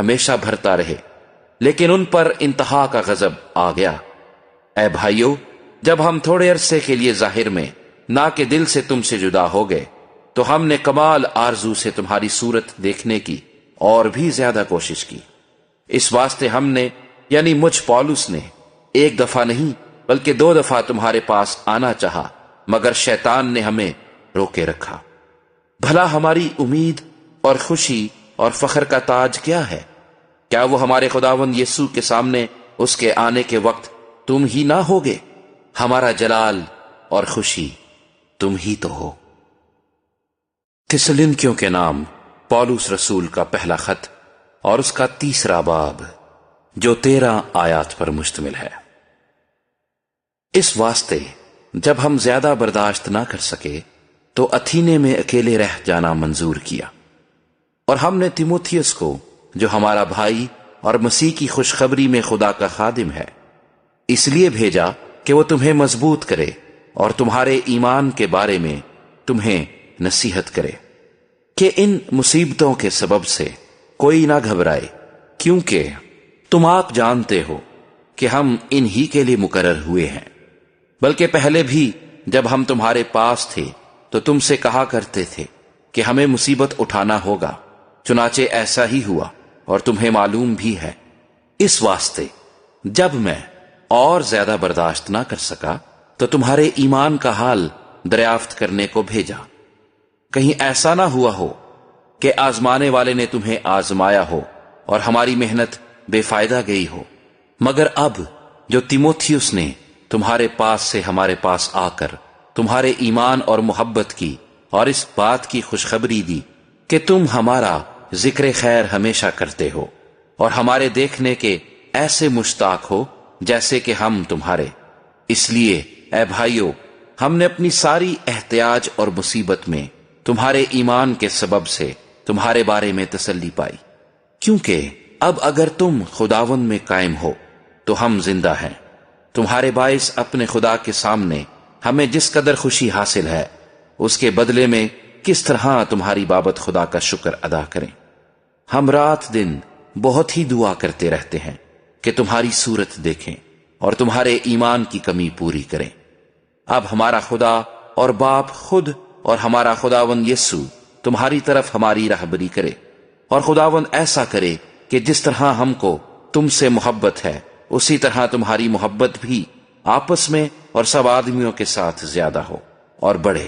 ہمیشہ بھرتا رہے، لیکن ان پر انتہا کا غضب آ گیا۔ اے بھائیو، جب ہم تھوڑے عرصے کے لیے ظاہر میں نہ کہ دل سے تم سے جدا ہو گئے، تو ہم نے کمال آرزو سے تمہاری صورت دیکھنے کی اور بھی زیادہ کوشش کی۔ اس واسطے ہم نے یعنی مجھ پولس نے ایک دفعہ نہیں بلکہ 2 دفعہ تمہارے پاس آنا چاہا، مگر شیطان نے ہمیں روکے رکھا۔ بھلا ہماری امید اور خوشی اور فخر کا تاج کیا ہے؟ کیا وہ ہمارے خداوند یسوع کے سامنے اس کے آنے کے وقت تم ہی نہ ہوگے؟ ہمارا جلال اور خوشی تم ہی تو ہو۔ تھسلنکیوں کے نام پولس رسول کا پہلا خط اور اس کا 3 باب، جو 13 آیات پر مشتمل ہے۔ اس واسطے جب ہم زیادہ برداشت نہ کر سکے تو اتھینے میں اکیلے رہ جانا منظور کیا، اور ہم نے تیموتھیوس کو، جو ہمارا بھائی اور مسیح کی خوشخبری میں خدا کا خادم ہے، اس لیے بھیجا کہ وہ تمہیں مضبوط کرے اور تمہارے ایمان کے بارے میں تمہیں نصیحت کرے کہ ان مصیبتوں کے سبب سے کوئی نہ گھبرائے، کیونکہ تم آپ جانتے ہو کہ ہم انہی کے لیے مقرر ہوئے ہیں۔ بلکہ پہلے بھی جب ہم تمہارے پاس تھے تو تم سے کہا کرتے تھے کہ ہمیں مصیبت اٹھانا ہوگا، چنانچہ ایسا ہی ہوا اور تمہیں معلوم بھی ہے۔ اس واسطے جب میں اور زیادہ برداشت نہ کر سکا تو تمہارے ایمان کا حال دریافت کرنے کو بھیجا، کہیں ایسا نہ ہوا ہو کہ آزمانے والے نے تمہیں آزمایا ہو اور ہماری محنت بے فائدہ گئی ہو۔ مگر اب جو تیموتھیوس نے تمہارے پاس سے ہمارے پاس آ کر تمہارے ایمان اور محبت کی اور اس بات کی خوشخبری دی کہ تم ہمارا ذکر خیر ہمیشہ کرتے ہو اور ہمارے دیکھنے کے ایسے مشتاق ہو جیسے کہ ہم تمہارے، اس لیے اے بھائیو، ہم نے اپنی ساری احتیاج اور مصیبت میں تمہارے ایمان کے سبب سے تمہارے بارے میں تسلی پائی، کیونکہ اب اگر تم خداوند میں قائم ہو تو ہم زندہ ہیں۔ تمہارے باعث اپنے خدا کے سامنے ہمیں جس قدر خوشی حاصل ہے، اس کے بدلے میں کس طرح تمہاری بابت خدا کا شکر ادا کریں۔ ہم رات دن بہت ہی دعا کرتے رہتے ہیں کہ تمہاری صورت دیکھیں اور تمہارے ایمان کی کمی پوری کریں۔ اب ہمارا خدا اور باپ خود اور ہمارا خداوند یسوع تمہاری طرف ہماری رہبری کرے، اور خداوند ایسا کرے کہ جس طرح ہم کو تم سے محبت ہے، اسی طرح تمہاری محبت بھی آپس میں اور سب آدمیوں کے ساتھ زیادہ ہو اور بڑھے،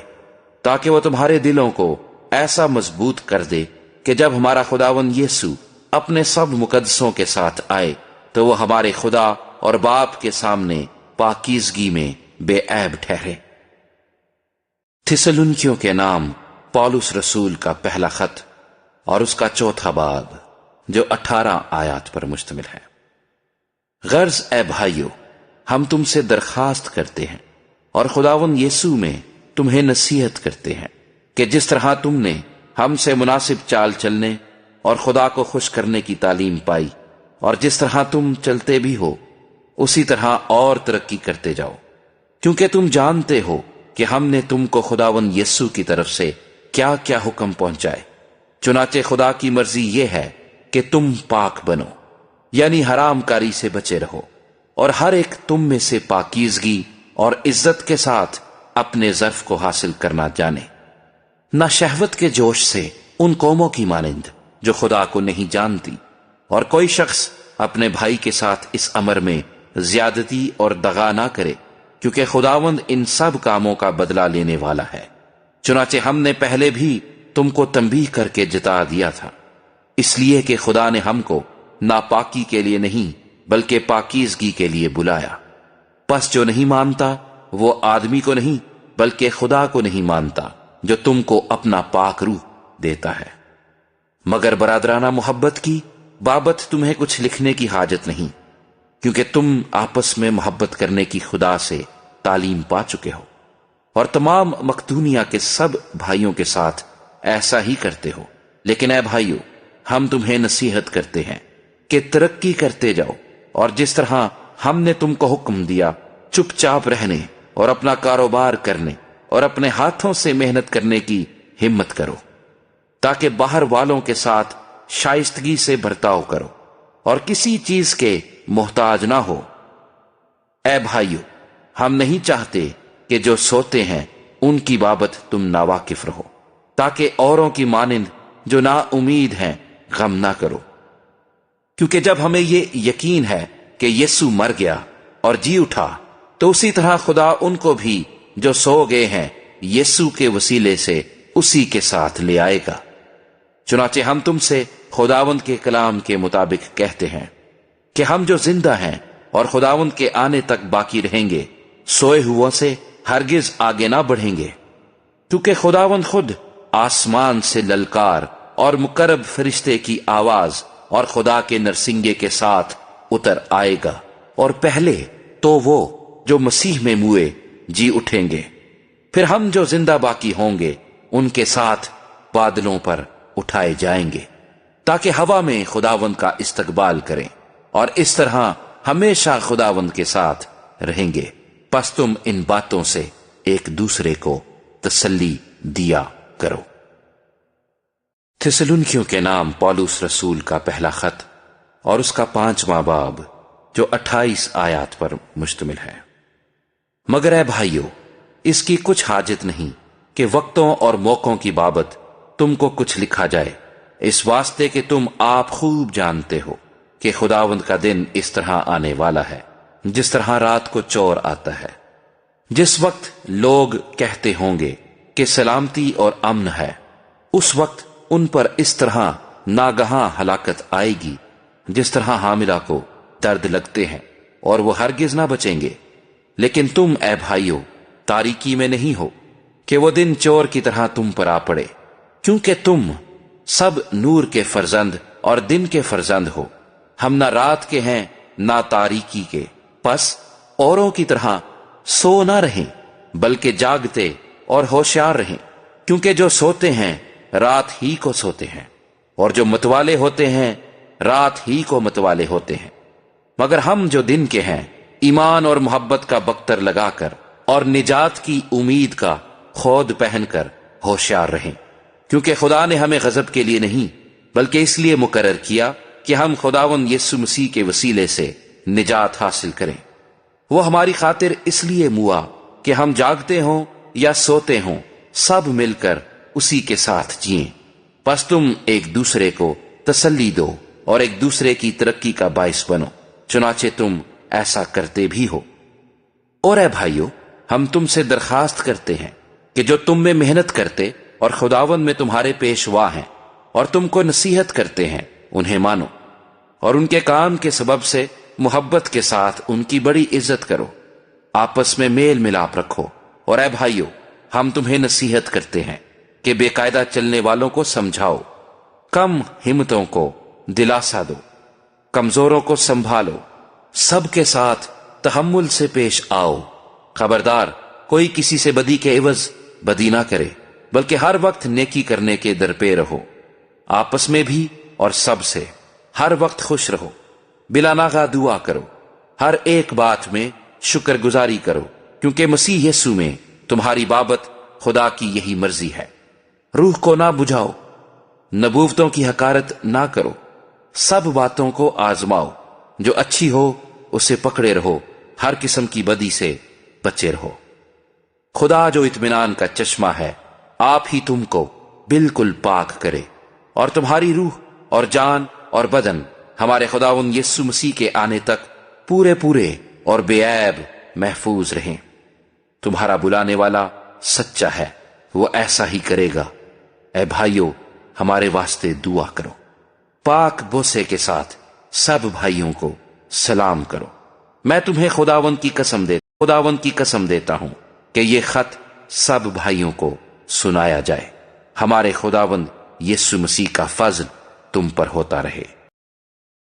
تاکہ وہ تمہارے دلوں کو ایسا مضبوط کر دے کہ جب ہمارا خداوند یسوع اپنے سب مقدسوں کے ساتھ آئے تو وہ ہمارے خدا اور باپ کے سامنے پاکیزگی میں بے عیب ٹھہرے۔ تھسلنکیوں کے نام پولس رسول کا پہلا خط اور اس کا 4 باب، جو 18 آیات پر مشتمل ہے۔ غرض اے بھائیو، ہم تم سے درخواست کرتے ہیں اور خداوند یسوع میں تمہیں نصیحت کرتے ہیں کہ جس طرح تم نے ہم سے مناسب چال چلنے اور خدا کو خوش کرنے کی تعلیم پائی، اور جس طرح تم چلتے بھی ہو اسی طرح اور ترقی کرتے جاؤ، کیونکہ تم جانتے ہو کہ ہم نے تم کو خداوند یسوع کی طرف سے کیا کیا حکم پہنچائے۔ چنانچہ خدا کی مرضی یہ ہے کہ تم پاک بنو، یعنی حرام کاری سے بچے رہو، اور ہر ایک تم میں سے پاکیزگی اور عزت کے ساتھ اپنے ظرف کو حاصل کرنا جانے، نہ شہوت کے جوش سے ان قوموں کی مانند جو خدا کو نہیں جانتی، اور کوئی شخص اپنے بھائی کے ساتھ اس امر میں زیادتی اور دغا نہ کرے، کیونکہ خداوند ان سب کاموں کا بدلہ لینے والا ہے۔ چنانچہ ہم نے پہلے بھی تم کو تنبیہ کر کے جتا دیا تھا، اس لیے کہ خدا نے ہم کو ناپاکی کے لیے نہیں بلکہ پاکیزگی کے لیے بلایا۔ پس جو نہیں مانتا وہ آدمی کو نہیں بلکہ خدا کو نہیں مانتا، جو تم کو اپنا پاک روح دیتا ہے۔ مگر برادرانہ محبت کی بابت تمہیں کچھ لکھنے کی حاجت نہیں، کیونکہ تم آپس میں محبت کرنے کی خدا سے تعلیم پا چکے ہو، اور تمام مقدونیہ کے سب بھائیوں کے ساتھ ایسا ہی کرتے ہو۔ لیکن اے بھائیو، ہم تمہیں نصیحت کرتے ہیں کہ ترقی کرتے جاؤ، اور جس طرح ہم نے تم کو حکم دیا چپ چاپ رہنے اور اپنا کاروبار کرنے اور اپنے ہاتھوں سے محنت کرنے کی ہمت کرو، تاکہ باہر والوں کے ساتھ شائستگی سے برتاؤ کرو اور کسی چیز کے محتاج نہ ہو۔ اے بھائیو، ہم نہیں چاہتے کہ جو سوتے ہیں ان کی بابت تم ناواقف رہو، تاکہ اوروں کی مانند جو نا امید ہیں غم نہ کرو، کیونکہ جب ہمیں یہ یقین ہے کہ یسوع مر گیا اور جی اٹھا، تو اسی طرح خدا ان کو بھی جو سو گئے ہیں یسوع کے وسیلے سے اسی کے ساتھ لے آئے گا۔ چنانچہ ہم تم سے خداوند کے کلام کے مطابق کہتے ہیں کہ ہم جو زندہ ہیں اور خداوند کے آنے تک باقی رہیں گے، سوئے ہوا سے ہرگز آگے نہ بڑھیں گے، کیونکہ خداوند خود آسمان سے للکار اور مقرب فرشتے کی آواز اور خدا کے نرسنگے کے ساتھ اتر آئے گا، اور پہلے تو وہ جو مسیح میں موئے جی اٹھیں گے، پھر ہم جو زندہ باقی ہوں گے ان کے ساتھ بادلوں پر اٹھائے جائیں گے، تاکہ ہوا میں خداوند کا استقبال کریں، اور اس طرح ہمیشہ خداوند کے ساتھ رہیں گے۔ پس تم ان باتوں سے ایک دوسرے کو تسلی دیا کرو۔ تھسلنکیوں کے نام پولس رسول کا پہلا خط اور اس کا 5واں باب، جو 28 آیات پر مشتمل ہے۔ مگر اے بھائیو، اس کی کچھ حاجت نہیں کہ وقتوں اور موقعوں کی بابت تم کو کچھ لکھا جائے، اس واسطے کہ تم آپ خوب جانتے ہو کہ خداوند کا دن اس طرح آنے والا ہے جس طرح رات کو چور آتا ہے، جس وقت لوگ کہتے ہوں گے کہ سلامتی اور امن ہے، اس وقت ان پر اس طرح ناگہاں ہلاکت آئے گی جس طرح حاملہ کو درد لگتے ہیں، اور وہ ہرگز نہ بچیں گے۔ لیکن تم اے بھائیو تاریکی میں نہیں ہو کہ وہ دن چور کی طرح تم پر آ پڑے، کیونکہ تم سب نور کے فرزند اور دن کے فرزند ہو، ہم نہ رات کے ہیں نہ تاریکی کے۔ پس اوروں کی طرح سو نہ رہیں بلکہ جاگتے اور ہوشیار رہیں، کیونکہ جو سوتے ہیں رات ہی کو سوتے ہیں، اور جو متوالے ہوتے ہیں رات ہی کو متوالے ہوتے ہیں۔ مگر ہم جو دن کے ہیں ایمان اور محبت کا بختر لگا کر اور نجات کی امید کا خود پہن کر ہوشیار رہیں، کیونکہ خدا نے ہمیں غضب کے لیے نہیں بلکہ اس لیے مقرر کیا کہ ہم خداوند یسوع مسیح کے وسیلے سے نجات حاصل کریں۔ وہ ہماری خاطر اس لیے موا کہ ہم جاگتے ہوں یا سوتے ہوں سب مل کر اسی کے ساتھ جئیں۔ پس تم ایک دوسرے کو تسلی دو اور ایک دوسرے کی ترقی کا باعث بنو، چنانچہ تم ایسا کرتے بھی ہو۔ اور اے بھائیو، ہم تم سے درخواست کرتے ہیں کہ جو تم میں محنت کرتے اور خداوند میں تمہارے پیشوا ہیں اور تم کو نصیحت کرتے ہیں انہیں مانو، اور ان کے کام کے سبب سے محبت کے ساتھ ان کی بڑی عزت کرو، آپس میں میل ملاپ رکھو۔ اور اے بھائیو، ہم تمہیں نصیحت کرتے ہیں کہ بے قاعدہ چلنے والوں کو سمجھاؤ، کم ہمتوں کو دلاسا دو، کمزوروں کو سنبھالو، سب کے ساتھ تحمل سے پیش آؤ۔ خبردار، کوئی کسی سے بدی کے عوض بدی نہ کرے، بلکہ ہر وقت نیکی کرنے کے درپے رہو، آپس میں بھی اور سب سے ہر وقت خوش رہو، بلا ناغہ دعا کرو، ہر ایک بات میں شکر گزاری کرو، کیونکہ مسیح یسوع میں تمہاری بابت خدا کی یہی مرضی ہے۔ روح کو نہ بجھاؤ، نبوتوں کی حقارت نہ کرو، سب باتوں کو آزماؤ، جو اچھی ہو اسے پکڑے رہو، ہر قسم کی بدی سے بچے رہو۔ خدا جو اطمینان کا چشمہ ہے آپ ہی تم کو بالکل پاک کرے، اور تمہاری روح اور جان اور بدن ہمارے خداوند یسوع مسیح کے آنے تک پورے پورے اور بے عیب محفوظ رہیں۔ تمہارا بلانے والا سچا ہے، وہ ایسا ہی کرے گا۔ اے بھائیو، ہمارے واسطے دعا کرو۔ پاک بوسے کے ساتھ سب بھائیوں کو سلام کرو۔ میں تمہیں خداوند کی قسم دیتا ہوں کہ یہ خط سب بھائیوں کو سنایا جائے۔ ہمارے خداوند یسوع مسیح کا فضل تم پر ہوتا رہے۔